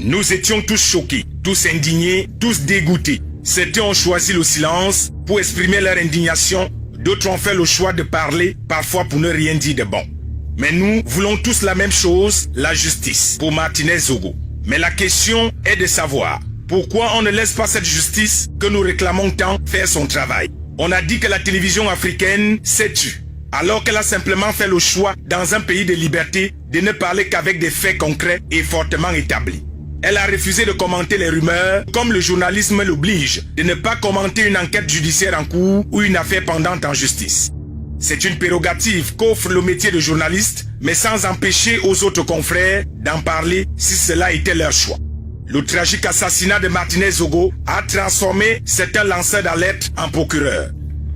Nous étions tous choqués, tous indignés, tous dégoûtés. Certains ont choisi le silence pour exprimer leur indignation, d'autres ont fait le choix de parler, parfois pour ne rien dire de bon. Mais nous voulons tous la même chose, la justice, pour Martinez Zogo. Mais la question est de savoir, pourquoi on ne laisse pas cette justice que nous réclamons tant faire son travail? On a dit que la télévision africaine s'est tue, alors qu'elle a simplement fait le choix, dans un pays de liberté, de ne parler qu'avec des faits concrets et fortement établis. Elle a refusé de commenter les rumeurs, comme le journalisme l'oblige, de ne pas commenter une enquête judiciaire en cours ou une affaire pendante en justice. C'est une prérogative qu'offre le métier de journaliste, mais sans empêcher aux autres confrères d'en parler si cela était leur choix. Le tragique assassinat de Martinez Zogo a transformé certains lanceurs d'alerte en procureurs.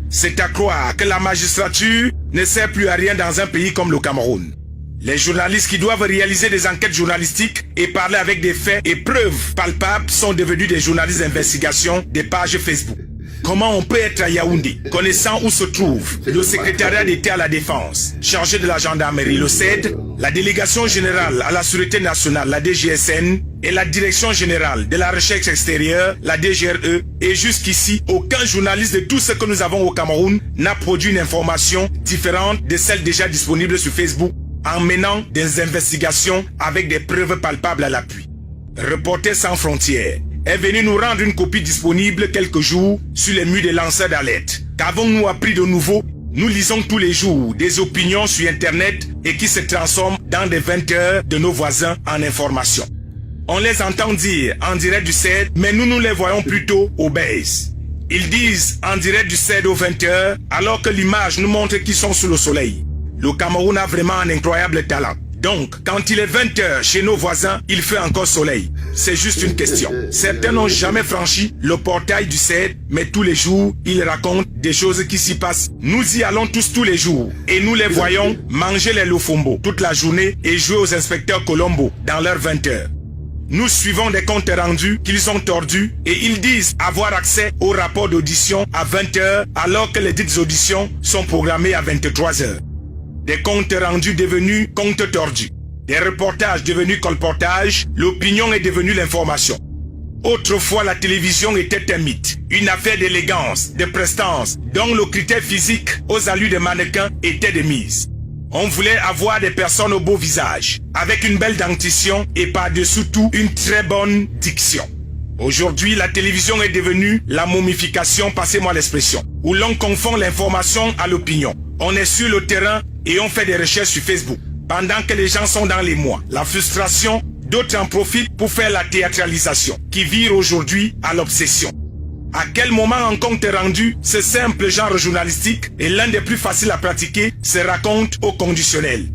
C'est à croire que la magistrature ne sert plus à rien dans un pays comme le Cameroun. Les journalistes qui doivent réaliser des enquêtes journalistiques et parler avec des faits et preuves palpables sont devenus des journalistes d'investigation des pages Facebook. Comment on peut être à Yaoundé, connaissant où se trouve le secrétariat d'État à la Défense, chargé de la gendarmerie, le CED, la délégation générale à la Sûreté nationale, la DGSN, et la direction générale de la recherche extérieure, la DGRE, et jusqu'ici, aucun journaliste de tout ce que nous avons au Cameroun n'a produit une information différente de celle déjà disponible sur Facebook, en menant des investigations avec des preuves palpables à l'appui. Reporters sans frontières est venu nous rendre une copie disponible quelques jours sur les murs des lanceurs d'alerte. Qu'avons-nous appris de nouveau? Nous lisons tous les jours des opinions sur Internet et qui se transforment dans des 20 heures de nos voisins en information. On les entend dire en direct du CED, mais nous les voyons plutôt au base. Ils disent en direct du CED aux 20 heures, alors que l'image nous montre qu'ils sont sous le soleil. Le Cameroun a vraiment un incroyable talent. Donc, quand il est 20 heures chez nos voisins, il fait encore soleil. C'est juste une question. Certains n'ont jamais franchi le portail du CED, mais tous les jours, ils racontent des choses qui s'y passent. Nous y allons tous les jours. Et nous les voyons manger les lofombo toute la journée et jouer aux inspecteurs Colombo dans leurs 20 heures. Nous suivons des comptes rendus qu'ils ont tordus et ils disent avoir accès au rapport d'audition à 20 heures alors que les dites auditions sont programmées à 23 heures. Des comptes rendus devenus comptes tordus. Des reportages devenus colportages, l'opinion est devenue l'information. Autrefois, la télévision était un mythe, une affaire d'élégance, de prestance, dont le critère physique aux allures des mannequins était de mise. On voulait avoir des personnes au beau visage, avec une belle dentition et par-dessous tout une très bonne diction. Aujourd'hui, la télévision est devenue la momification, passez-moi l'expression, où l'on confond l'information à l'opinion. On est sur le terrain et on fait des recherches sur Facebook. Pendant que les gens sont dans les mois, la frustration, d'autres en profitent pour faire la théâtralisation, qui vire aujourd'hui à l'obsession. À quel moment en compte rendu, ce simple genre journalistique est l'un des plus faciles à pratiquer, se raconte au conditionnel.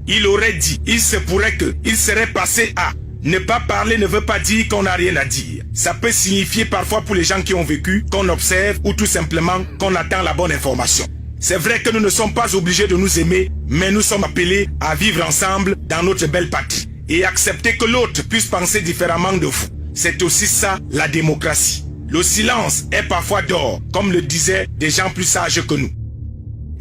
Il aurait dit, il se pourrait que, il serait passé à. Ne pas parler ne veut pas dire qu'on n'a rien à dire. Ça peut signifier parfois pour les gens qui ont vécu, qu'on observe ou tout simplement qu'on attend la bonne information. C'est vrai que nous ne sommes pas obligés de nous aimer, mais nous sommes appelés à vivre ensemble dans notre belle patrie et accepter que l'autre puisse penser différemment de vous. C'est aussi ça, la démocratie. Le silence est parfois d'or, comme le disaient des gens plus sages que nous.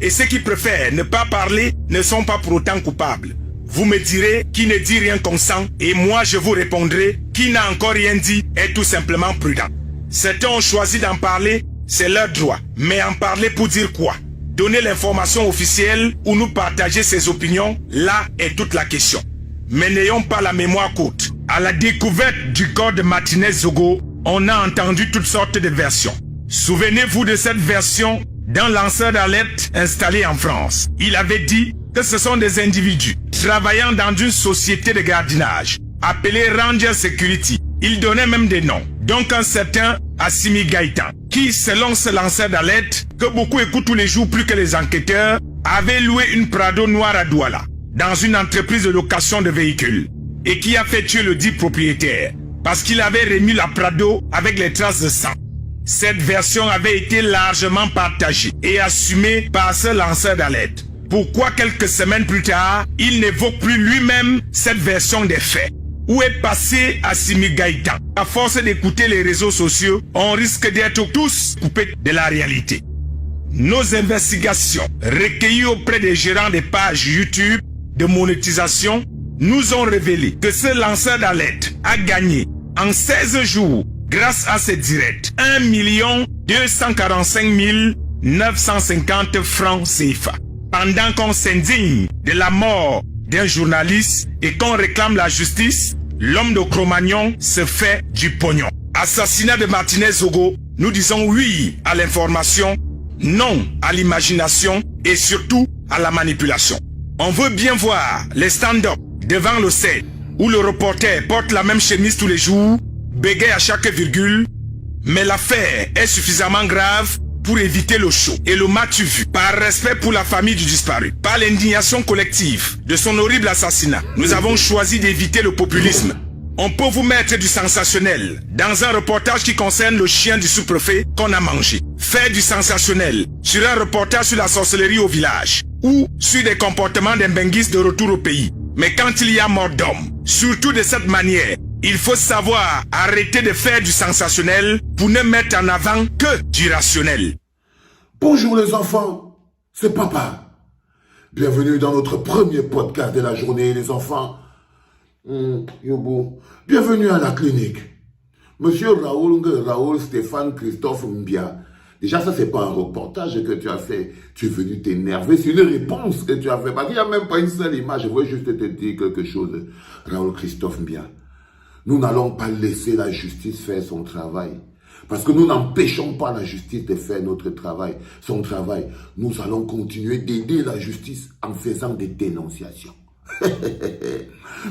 Et ceux qui préfèrent ne pas parler ne sont pas pour autant coupables. Vous me direz qui ne dit rien consent et moi je vous répondrai qui n'a encore rien dit est tout simplement prudent. Certains ont choisi d'en parler, c'est leur droit. Mais en parler pour dire quoi? Donner l'information officielle ou nous partager ses opinions, là est toute la question. Mais n'ayons pas la mémoire courte. À la découverte du corps de Martinez Zogo, on a entendu toutes sortes de versions. Souvenez-vous de cette version d'un lanceur d'alerte installé en France. Il avait dit que ce sont des individus travaillant dans une société de gardiennage appelée Ranger Security. Il donnait même des noms. Donc un certain Assimi Gaïtan, qui selon ce lanceur d'alerte, que beaucoup écoutent tous les jours plus que les enquêteurs, avait loué une Prado noire à Douala, dans une entreprise de location de véhicules, et qui a fait tuer le dit propriétaire, parce qu'il avait remis la Prado avec les traces de sang. Cette version avait été largement partagée et assumée par ce lanceur d'alerte. Pourquoi quelques semaines plus tard, il n'évoque plus lui-même cette version des faits? Où est passé Assimi Gaïtan? À force d'écouter les réseaux sociaux, on risque d'être tous coupés de la réalité. Nos investigations, recueillies auprès des gérants des pages YouTube de monétisation, nous ont révélé que ce lanceur d'alerte a gagné en 16 jours, grâce à ses directs, 1 245 950 francs CFA. Pendant qu'on s'indigne de la mort d'un journaliste et qu'on réclame la justice, l'homme de Cro-Magnon se fait du pognon. Assassinat de Martinez Zogo, nous disons oui à l'information, non à l'imagination et surtout à la manipulation. On veut bien voir les stand-up devant le set où le reporter porte la même chemise tous les jours, bégaye à chaque virgule, mais l'affaire est suffisamment grave pour éviter le show et le match vu. Par respect pour la famille du disparu, par l'indignation collective de son horrible assassinat, nous avons choisi d'éviter le populisme. On peut vous mettre du sensationnel dans un reportage qui concerne le chien du sous-préfet qu'on a mangé. Faire du sensationnel sur un reportage sur la sorcellerie au village ou sur des comportements d'un benguiste de retour au pays. Mais quand il y a mort d'homme, surtout de cette manière, il faut savoir arrêter de faire du sensationnel pour ne mettre en avant que du rationnel. Bonjour les enfants, c'est Papa. Bienvenue dans notre premier podcast de la journée, les enfants. Yobo, bienvenue à la clinique. Monsieur Raoul Stéphane Christophe Mbia. Déjà, ça, c'est pas un reportage que tu as fait. Tu es venu t'énerver. C'est une réponse que tu as fait. Parce qu'il n'y a même pas une seule image. Je veux juste te dire quelque chose. Raoul Christophe Mbia. Nous n'allons pas laisser la justice faire son travail. Parce que nous n'empêchons pas la justice de faire son travail. Nous allons continuer d'aider la justice en faisant des dénonciations.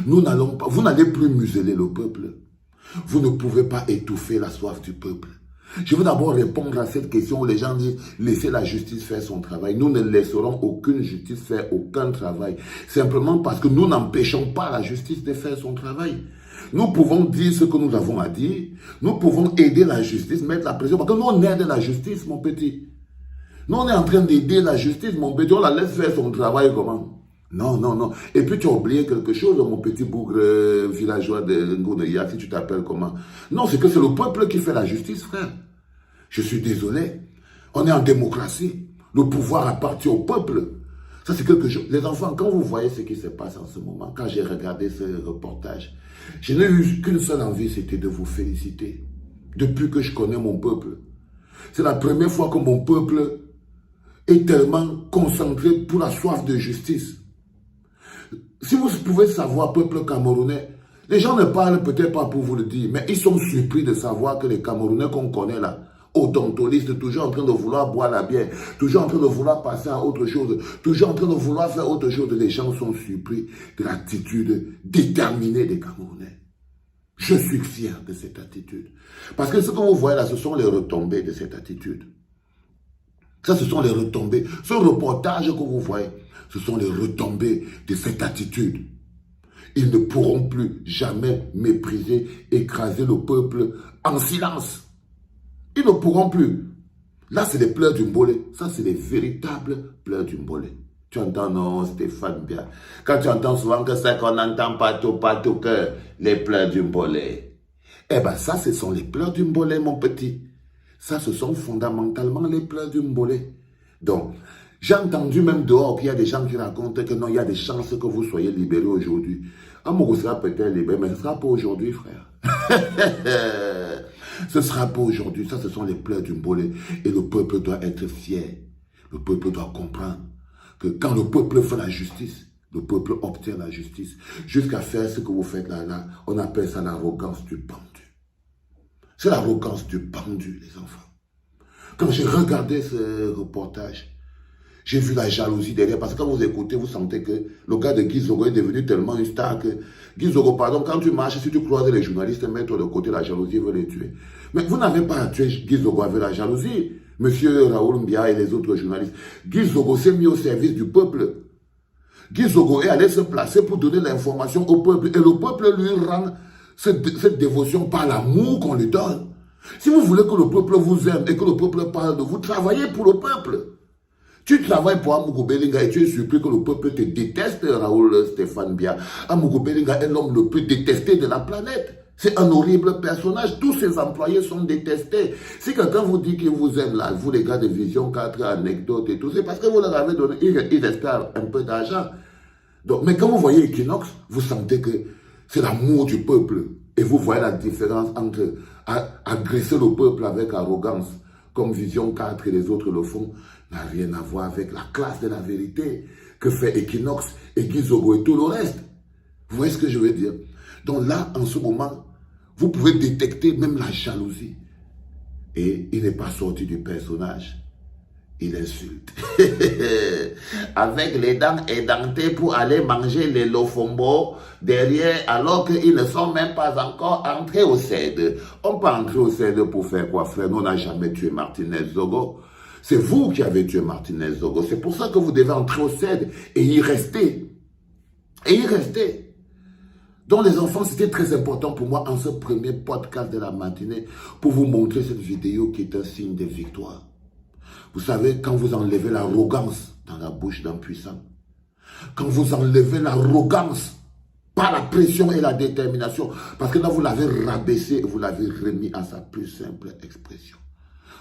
Vous n'allez plus museler le peuple. Vous ne pouvez pas étouffer la soif du peuple. Je veux d'abord répondre à cette question où les gens disent « Laissez la justice faire son travail ». Nous ne laisserons aucune justice faire aucun travail. Simplement parce que nous n'empêchons pas la justice de faire son travail. Nous pouvons dire ce que nous avons à dire. Nous pouvons aider la justice, mettre la pression. Parce que nous, on aide la justice, mon petit. Nous, on est en train d'aider la justice, mon petit. On la laisse faire son travail comment? Non, non, non. Et puis tu as oublié quelque chose, mon petit bougre villageois de Ngoneya, si tu t'appelles comment? Non, c'est que c'est le peuple qui fait la justice, frère. Je suis désolé. On est en démocratie. Le pouvoir appartient au peuple. Ça, c'est quelque chose. Les enfants, quand vous voyez ce qui se passe en ce moment, quand j'ai regardé ce reportage, je n'ai eu qu'une seule envie, c'était de vous féliciter. Depuis que je connais mon peuple. C'est la première fois que mon peuple est tellement concentré pour la soif de justice. Si vous pouvez savoir, peuple camerounais, les gens ne parlent peut-être pas pour vous le dire, mais ils sont surpris de savoir que les Camerounais qu'on connaît là, odontolistes, toujours en train de vouloir boire la bière, toujours en train de vouloir passer à autre chose, toujours en train de vouloir faire autre chose, les gens sont surpris de l'attitude déterminée des Camerounais. Je suis fier de cette attitude. Parce que ce que vous voyez là, ce sont les retombées de cette attitude. Ça, ce sont les retombées. Ce reportage que vous voyez, ce sont les retombées de cette attitude. Ils ne pourront plus jamais mépriser, écraser le peuple en silence. Ils ne pourront plus. Là, c'est les pleurs du Mbolé. Ça, c'est les véritables pleurs du Mbolé. Tu entends, non, Stéphane, bien. Quand tu entends souvent que c'est qu'on n'entend pas tout que les pleurs du Mbolé. Eh bien, ça, ce sont les pleurs du Mbolé, mon petit. Ça, ce sont fondamentalement les pleurs du Mbolé. Donc, j'ai entendu même dehors qu'il y a des gens qui racontent que non, il y a des chances que vous soyez libérés aujourd'hui. Amourou sera peut-être libéré, mais ce ne sera pas aujourd'hui, frère. Ce ne sera pas aujourd'hui. Ça, ce sont les pleurs du Mbolé. Et le peuple doit être fier. Le peuple doit comprendre que quand le peuple fait la justice, le peuple obtient la justice. Jusqu'à faire ce que vous faites là, on appelle ça l'arrogance du pendu. C'est l'arrogance du pendu, les enfants. Quand j'ai regardé ce reportage, j'ai vu la jalousie derrière, parce que quand vous écoutez, vous sentez que le gars de Guy Zogo est devenu tellement une star que Guy Zogo, pardon, quand tu marches, si tu croises les journalistes, mets-toi de côté, la jalousie veut les tuer. Mais vous n'avez pas à tuer Guy Zogo avec la jalousie, monsieur Raoul Mbia et les autres journalistes. Guy Zogo s'est mis au service du peuple. Guy Zogo est allé se placer pour donner l'information au peuple, et le peuple lui rend cette dévotion par l'amour qu'on lui donne. Si vous voulez que le peuple vous aime et que le peuple parle de vous, travaillez pour le peuple. Tu travailles pour Amougou Belinga et tu es surpris que le peuple te déteste, Raoul Stéphane Bia. Amougou Belinga est l'homme le plus détesté de la planète. C'est un horrible personnage. Tous ses employés sont détestés. Si quelqu'un vous dit qu'il vous aime là, vous les gars de Vision 4, anecdotes et tout, c'est parce que vous leur avez donné, ils espèrent un peu d'argent. Donc, mais quand vous voyez Equinox, vous sentez que c'est l'amour du peuple. Et vous voyez la différence entre agresser le peuple avec arrogance, comme Vision 4 et les autres le font, n'a rien à voir avec la classe de la vérité que fait Equinox et Guy Zogo et tout le reste. Vous voyez ce que je veux dire? Donc là, en ce moment, vous pouvez détecter même la jalousie. Et il n'est pas sorti du personnage. Il insulte. Avec les dents édentées pour aller manger les lofombo derrière, alors qu'ils ne sont même pas encore entrés au CED. On peut entrer au CED pour faire quoi, frère? Nous, on n'a jamais tué Martinez Zogo. C'est vous qui avez tué Martinez Zogo. C'est pour ça que vous devez entrer au CED et y rester. Et y rester. Donc les enfants, c'était très important pour moi en ce premier podcast de la matinée pour vous montrer cette vidéo qui est un signe de victoire. Vous savez, quand vous enlevez l'arrogance dans la bouche d'un puissant, quand vous enlevez l'arrogance par la pression et la détermination, parce que là vous l'avez rabaissé, vous l'avez remis à sa plus simple expression.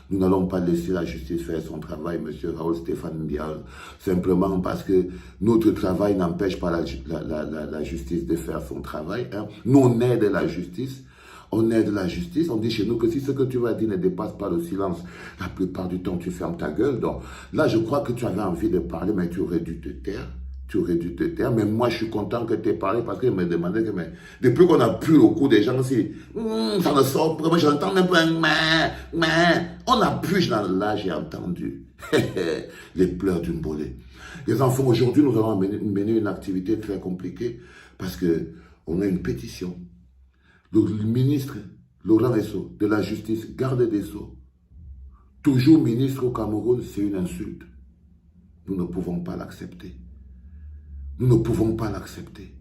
Nous n'allons pas laisser la justice faire son travail, monsieur Raoul Stéphane Bial, simplement parce que notre travail n'empêche pas la justice de faire son travail. Hein. Nous, on aide la justice. On aide la justice. On dit chez nous que si ce que tu vas dire ne dépasse pas le silence, la plupart du temps, tu fermes ta gueule. Donc là, je crois que tu avais envie de parler, mais tu aurais dû te taire. Tu aurais dû te taire. Mais moi, je suis content que tu aies parlé parce que je me demandais que, mais, depuis qu'on a pu le coup des gens, si, ça ne sort pas, moi, j'entends même pas un on a pu, là, j'ai entendu les pleurs d'une bolée. Les enfants, aujourd'hui, nous allons mener une activité très compliquée parce que on a une pétition. Le ministre Laurent Esso de la Justice, garde des Sceaux, toujours ministre au Cameroun, c'est une insulte. Nous ne pouvons pas l'accepter. Nous ne pouvons pas l'accepter.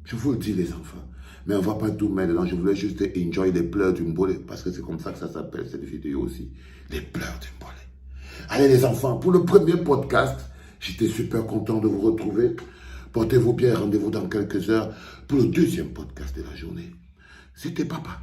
Je vous le dis, les enfants. Mais on ne va pas tout mettre dedans. Je voulais juste enjoy les pleurs d'une bolée. Parce que c'est comme ça que ça s'appelle, cette vidéo aussi. Les pleurs d'une bolée. Allez, les enfants, pour le premier podcast, j'étais super content de vous retrouver. Portez-vous bien, rendez-vous dans quelques heures pour le deuxième podcast de la journée. C'était Papa.